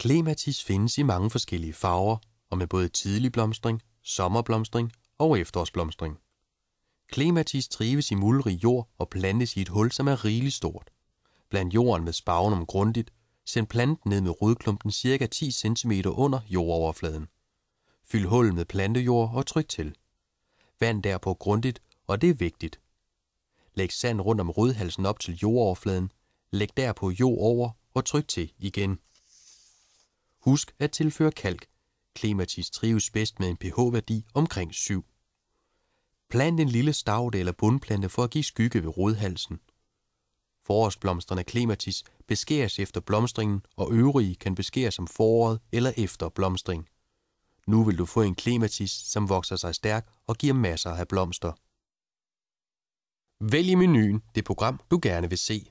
Klematis findes i mange forskellige farver og med både tidlig blomstring, sommerblomstring og efterårsblomstring. Klematis trives i muldrig jord og plantes i et hul, som er rigeligt stort. Bland jorden med spagnum grundigt. Send planten ned med rodklumpen ca. 10 cm under jordoverfladen. Fyld hullet med plantejord og tryk til. Vand derpå grundigt, og det er vigtigt. Læg sand rundt om rodhalsen op til jordoverfladen. Læg derpå jord over og tryk til igen. Husk at tilføre kalk. Klematis trives bedst med en pH-værdi omkring 7. Plant en lille staude eller bundplante for at give skygge ved rodhalsen. Forårsblomsterne klematis beskæres efter blomstringen, og øvrige kan beskæres om foråret eller efter blomstring. Nu vil du få en klematis, som vokser sig stærk og giver masser af blomster. Vælg i menuen det program, du gerne vil se.